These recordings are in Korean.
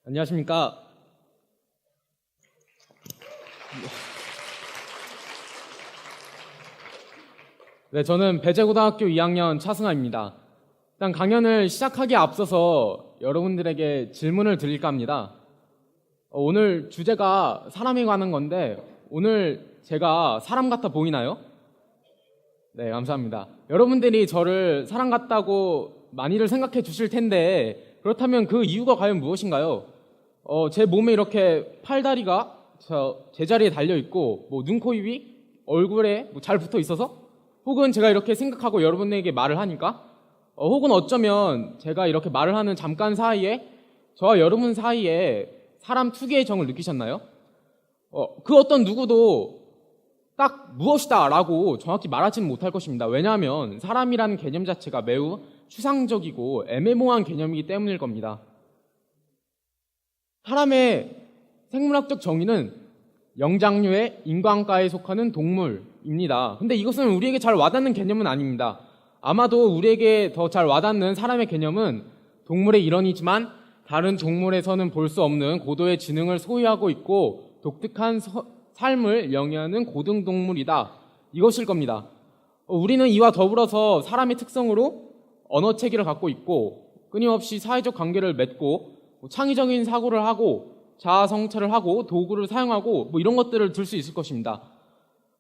안녕하십니까. 네, 저는 배재고등학교 2학년 차승아입니다. 일단 강연을 시작하기에 앞서서 여러분들에게 질문을 드릴까 합니다. 오늘 주제가 사람에 관한 건데 오늘 제가 사람 같아 보이나요? 네, 감사합니다. 여러분들이 저를 사람 같다고 많이들 생각해 주실 텐데 그렇다면 그 이유가 과연 무엇인가요? 제 몸에 이렇게 팔다리가 제자리에 달려있고 눈, 코, 입이 얼굴에 잘 붙어 있어서 혹은 제가 이렇게 생각하고 여러분에게 말을 하니까 혹은 어쩌면 제가 이렇게 말을 하는 잠깐 사이에 저와 여러분 사이에 사람 특유의 정을 느끼셨나요? 그 어떤 누구도 딱 무엇이다 라고 정확히 말하지는 못할 것입니다. 왜냐하면 사람이라는 개념 자체가 매우 추상적이고 애매모호한 개념이기 때문일 겁니다. 사람의 생물학적 정의는 영장류의 인간과에 속하는 동물입니다. 근데 이것은 우리에게 잘 와닿는 개념은 아닙니다. 아마도 우리에게 더 잘 와닿는 사람의 개념은 동물의 일원이지만 다른 동물에서는 볼 수 없는 고도의 지능을 소유하고 있고 독특한 삶을 영위하는 고등동물이다. 이것일 겁니다. 우리는 이와 더불어서 사람의 특성으로 언어 체계를 갖고 있고 끊임없이 사회적 관계를 맺고 창의적인 사고를 하고 자아 성찰을 하고 도구를 사용하고 이런 것들을 들 수 있을 것입니다.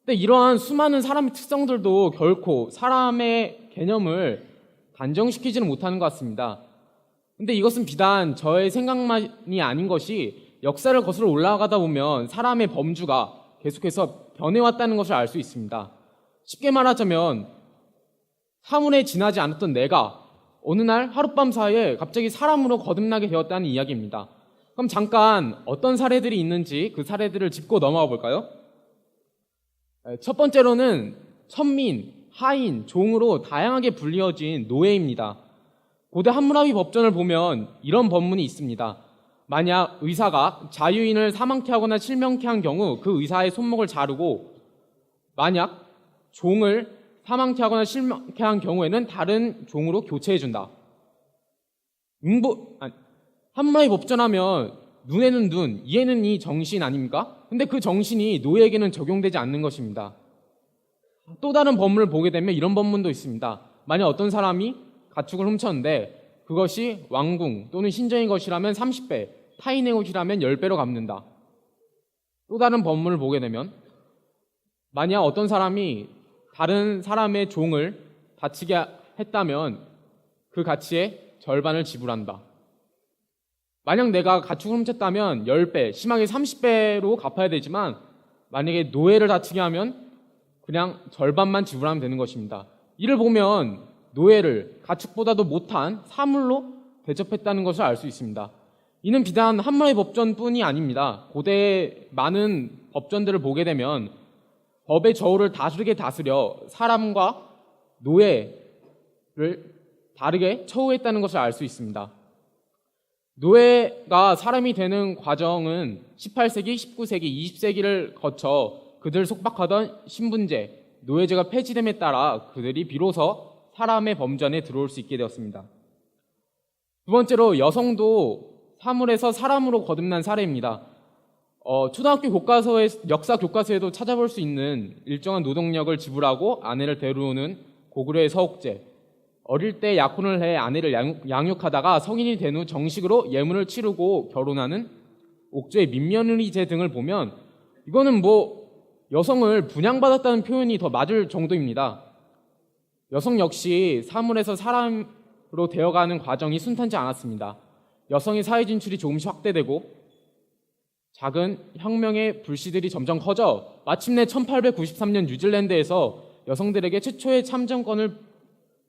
근데 이러한 수많은 사람의 특성들도 결코 사람의 개념을 단정시키지는 못하는 것 같습니다. 근데 이것은 비단 저의 생각만이 아닌 것이 역사를 거슬러 올라가다 보면 사람의 범주가 계속해서 변해왔다는 것을 알 수 있습니다. 쉽게 말하자면 사물에 지나지 않았던 내가 어느 날 하룻밤 사이에 갑자기 사람으로 거듭나게 되었다는 이야기입니다. 그럼 잠깐 어떤 사례들이 있는지 그 사례들을 짚고 넘어가 볼까요? 첫 번째로는 천민, 하인, 종으로 다양하게 불리어진 노예입니다. 고대 함무라비 법전을 보면 이런 법문이 있습니다. 만약 의사가 자유인을 사망케 하거나 실명케 한 경우 그 의사의 손목을 자르고 만약 종을 사망케 하거나 실명케 한 경우에는 다른 종으로 교체해준다. 함무라비 법전하면 눈에는 눈, 이에는 이 정신 아닙니까? 근데 그 정신이 노예에게는 적용되지 않는 것입니다. 또 다른 법문을 보게 되면 이런 법문도 있습니다. 만약 어떤 사람이 가축을 훔쳤는데 그것이 왕궁 또는 신정의 것이라면 30배, 타인의 것이라면 10배로 갚는다. 또 다른 법문을 보게 되면 만약 어떤 사람이 다른 사람의 종을 다치게 했다면 그 가치의 절반을 지불한다. 만약 내가 가축을 훔쳤다면 10배, 심하게 30배로 갚아야 되지만 만약에 노예를 다치게 하면 그냥 절반만 지불하면 되는 것입니다. 이를 보면 노예를 가축보다도 못한 사물로 대접했다는 것을 알 수 있습니다. 이는 비단 함무라비 법전뿐이 아닙니다. 고대의 많은 법전들을 보게 되면 법의 저울을 다스려 사람과 노예를 다르게 처우했다는 것을 알 수 있습니다. 노예가 사람이 되는 과정은 18세기, 19세기, 20세기를 거쳐 그들을 속박하던 신분제, 노예제가 폐지됨에 따라 그들이 비로소 사람의 범전에 들어올 수 있게 되었습니다. 두 번째로 여성도 사물에서 사람으로 거듭난 사례입니다. 초등학교 역사 교과서에도 찾아볼 수 있는 일정한 노동력을 지불하고 아내를 데려오는 고구려의 서옥제, 어릴 때 약혼을 해 아내를 양육하다가 성인이 된 후 정식으로 예문을 치르고 결혼하는 옥조의 민며느리제 등을 보면 이거는 여성을 분양받았다는 표현이 더 맞을 정도입니다. 여성 역시 사물에서 사람으로 되어가는 과정이 순탄치 않았습니다. 여성의 사회 진출이 조금씩 확대되고 작은 혁명의 불씨들이 점점 커져 마침내 1893년 뉴질랜드에서 여성들에게 최초의 참정권을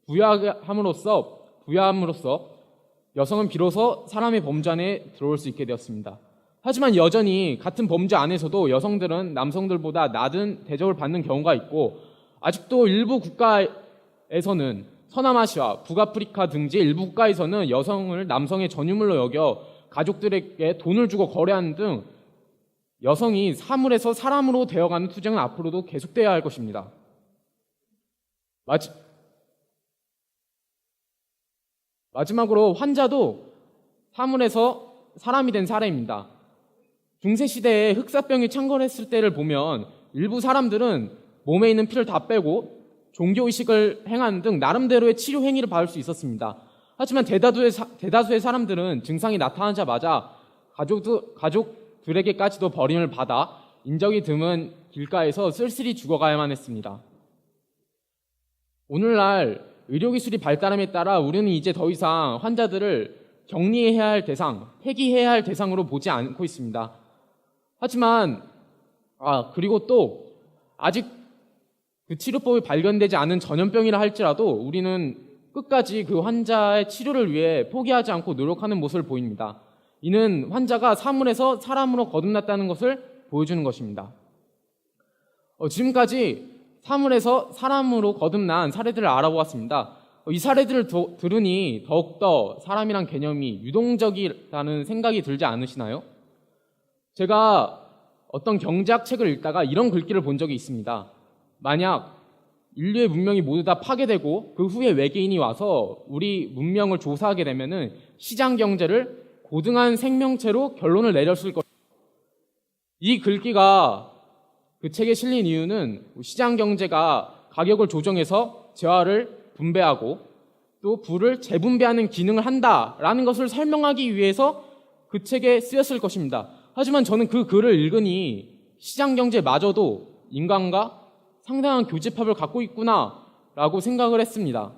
부여함으로써 여성은 비로소 사람의 범전에 들어올 수 있게 되었습니다. 하지만 여전히 같은 범죄 안에서도 여성들은 남성들보다 낮은 대접을 받는 경우가 있고 아직도 일부 국가에서는 서남아시아, 북아프리카 등지 일부 국가에서는 여성을 남성의 전유물로 여겨 가족들에게 돈을 주고 거래하는 등 여성이 사물에서 사람으로 되어가는 투쟁은 앞으로도 계속되어야 할 것입니다. 마지막으로 환자도 사물에서 사람이 된 사례입니다. 중세시대에 흑사병이 창궐했을 때를 보면 일부 사람들은 몸에 있는 피를 다 빼고 종교의식을 행하는 등 나름대로의 치료 행위를 받을 수 있었습니다. 하지만 대다수의 사람들은 증상이 나타나자마자 가족들에게까지도 버림을 받아 인적이 드문 길가에서 쓸쓸히 죽어가야만 했습니다. 오늘날 의료기술이 발달함에 따라 우리는 이제 더 이상 환자들을 격리해야 할 대상, 폐기해야 할 대상으로 보지 않고 있습니다. 하지만 그리고 또 아직 그 치료법이 발견되지 않은 전염병이라 할지라도 우리는 끝까지 그 환자의 치료를 위해 포기하지 않고 노력하는 모습을 보입니다. 이는 환자가 사물에서 사람으로 거듭났다는 것을 보여주는 것입니다. 지금까지 사물에서 사람으로 거듭난 사례들을 알아보았습니다. 이 사례들을 들으니 더욱더 사람이란 개념이 유동적이라는 생각이 들지 않으시나요? 제가 어떤 경제학 책을 읽다가 이런 글귀를 본 적이 있습니다. 만약 인류의 문명이 모두 다 파괴되고 그 후에 외계인이 와서 우리 문명을 조사하게 되면은 시장 경제를 고등한 생명체로 결론을 내렸을 것입니다. 이 글귀가 그 책에 실린 이유는 시장 경제가 가격을 조정해서 재화를 분배하고 또 부를 재분배하는 기능을 한다라는 것을 설명하기 위해서 그 책에 쓰였을 것입니다. 하지만 저는 그 글을 읽으니 시장 경제마저도 인간과 상당한 교집합을 갖고 있구나라고 생각을 했습니다.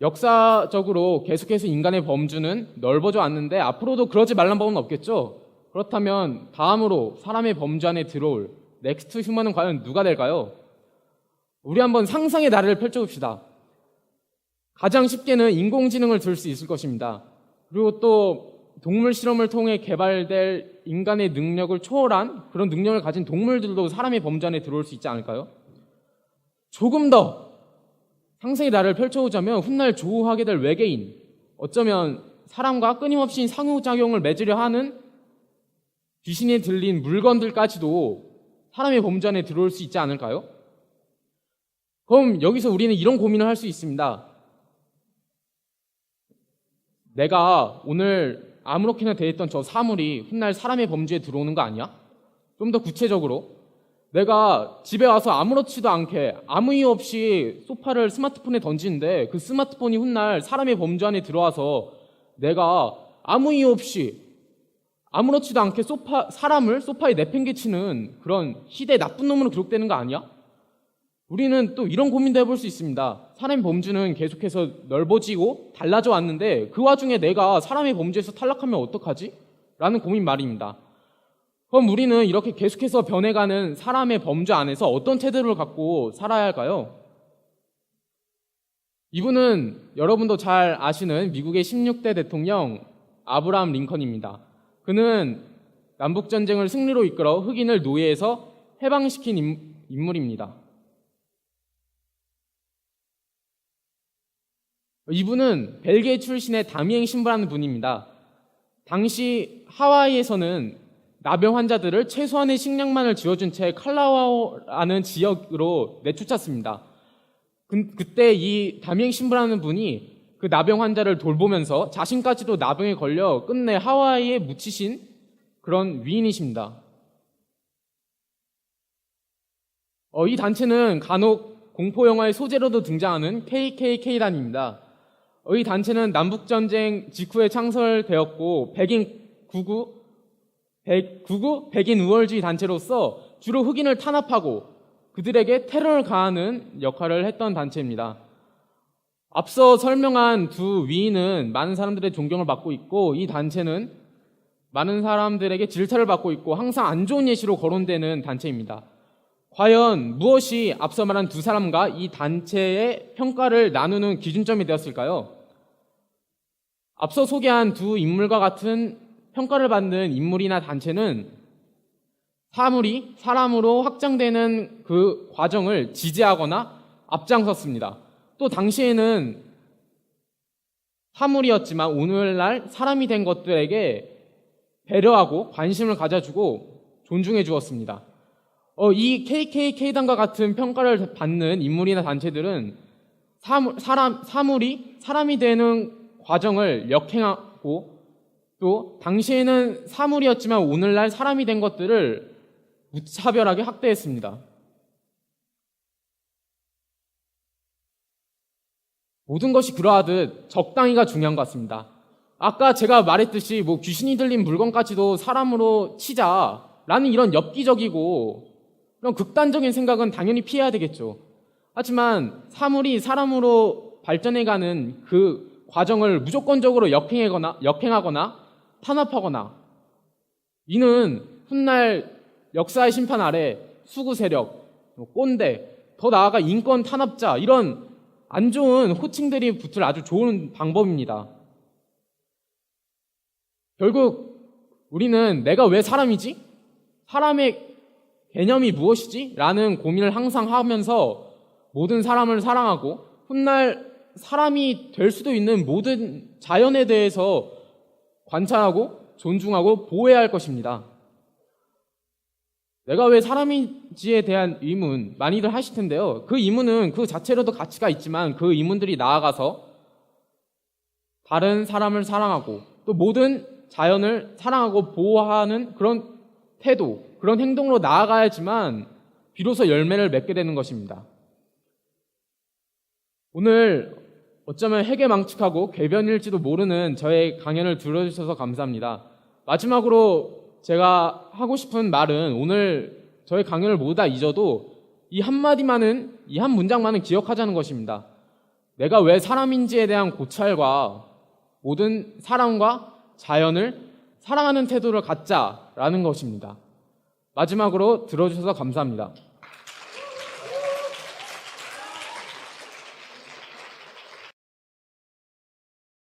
역사적으로 계속해서 인간의 범주는 넓어져 왔는데 앞으로도 그러지 말란 법은 없겠죠. 그렇다면 다음으로 사람의 범주 안에 들어올 넥스트 휴먼은 과연 누가 될까요? 우리 한번 상상의 나래를 펼쳐봅시다. 가장 쉽게는 인공지능을 들 수 있을 것입니다. 그리고 또 동물 실험을 통해 개발될 인간의 능력을 초월한 그런 능력을 가진 동물들도 사람의 범주 안에 들어올 수 있지 않을까요? 조금 더 상상의 나래를 펼쳐보자면 훗날 조우하게 될 외계인, 어쩌면 사람과 끊임없이 상호작용을 맺으려 하는 귀신에 들린 물건들까지도 사람의 범주 안에 들어올 수 있지 않을까요? 그럼 여기서 우리는 이런 고민을 할 수 있습니다. 내가 오늘 아무렇게나 대했던 저 사물이 훗날 사람의 범주에 들어오는 거 아니야? 좀 더 구체적으로 내가 집에 와서 아무렇지도 않게 아무 이유 없이 소파를 스마트폰에 던지는데 그 스마트폰이 훗날 사람의 범주 안에 들어와서 내가 아무 이유 없이 아무렇지도 않게 사람을 소파에 내팽개치는 그런 희대의 나쁜 놈으로 기록되는 거 아니야? 우리는 또 이런 고민도 해볼 수 있습니다. 사람의 범주는 계속해서 넓어지고 달라져 왔는데 그 와중에 내가 사람의 범주에서 탈락하면 어떡하지? 라는 고민 말입니다. 그럼 우리는 이렇게 계속해서 변해가는 사람의 범주 안에서 어떤 태도를 갖고 살아야 할까요? 이분은 여러분도 잘 아시는 미국의 16대 대통령 아브라함 링컨입니다. 그는 남북전쟁을 승리로 이끌어 흑인을 노예에서 해방시킨 인물입니다. 이분은 벨기에 출신의 다미행 신부라는 분입니다. 당시 하와이에서는 나병 환자들을 최소한의 식량만을 지어준 채 칼라와오라는 지역으로 내쫓았습니다. 그때 이 다미행 신부라는 분이 그 나병 환자를 돌보면서 자신까지도 나병에 걸려 끝내 하와이에 묻히신 그런 위인이십니다. 이 단체는 간혹 공포영화의 소재로도 등장하는 KKK단입니다. 이 단체는 남북전쟁 직후에 창설되었고 백인 우월주의 단체로서 주로 흑인을 탄압하고 그들에게 테러를 가하는 역할을 했던 단체입니다. 앞서 설명한 두 위인은 많은 사람들의 존경을 받고 있고 이 단체는 많은 사람들에게 질타를 받고 있고 항상 안 좋은 예시로 거론되는 단체입니다. 과연 무엇이 앞서 말한 두 사람과 이 단체의 평가를 나누는 기준점이 되었을까요? 앞서 소개한 두 인물과 같은 평가를 받는 인물이나 단체는 사물이 사람으로 확장되는 그 과정을 지지하거나 앞장섰습니다. 또 당시에는 사물이었지만 오늘날 사람이 된 것들에게 배려하고 관심을 가져주고 존중해 주었습니다. 이 KKK단과 같은 평가를 받는 인물이나 단체들은 사물이 사람이 되는 과정을 역행하고 또 당시에는 사물이었지만 오늘날 사람이 된 것들을 무차별하게 학대했습니다. 모든 것이 그러하듯 적당히가 중요한 것 같습니다. 아까 제가 말했듯이 귀신이 들린 물건까지도 사람으로 치자라는 이런 엽기적이고 그런 극단적인 생각은 당연히 피해야 되겠죠. 하지만 사물이 사람으로 발전해가는 그 과정을 무조건적으로 역행하거나 탄압하거나 이는 훗날 역사의 심판 아래 수구 세력, 꼰대, 더 나아가 인권 탄압자 이런 안 좋은 호칭들이 붙을 아주 좋은 방법입니다. 결국 우리는 내가 왜 사람이지? 사람의 개념이 무엇이지? 라는 고민을 항상 하면서 모든 사람을 사랑하고 훗날 사람이 될 수도 있는 모든 자연에 대해서 관찰하고 존중하고 보호해야 할 것입니다. 내가 왜 사람인지에 대한 의문 많이들 하실 텐데요. 그 의문은 그 자체로도 가치가 있지만 그 의문들이 나아가서 다른 사람을 사랑하고 또 모든 자연을 사랑하고 보호하는 그런 태도, 그런 행동으로 나아가야지만 비로소 열매를 맺게 되는 것입니다. 오늘 어쩌면 해괴망측하고 궤변일지도 모르는 저의 강연을 들어주셔서 감사합니다. 마지막으로 제가 하고 싶은 말은 오늘 저의 강연을 모두 다 잊어도 이 한마디만은, 이 한 문장만은 기억하자는 것입니다. 내가 왜 사람인지에 대한 고찰과 모든 사람과 자연을 사랑하는 태도를 갖자라는 것입니다. 마지막으로 들어주셔서 감사합니다.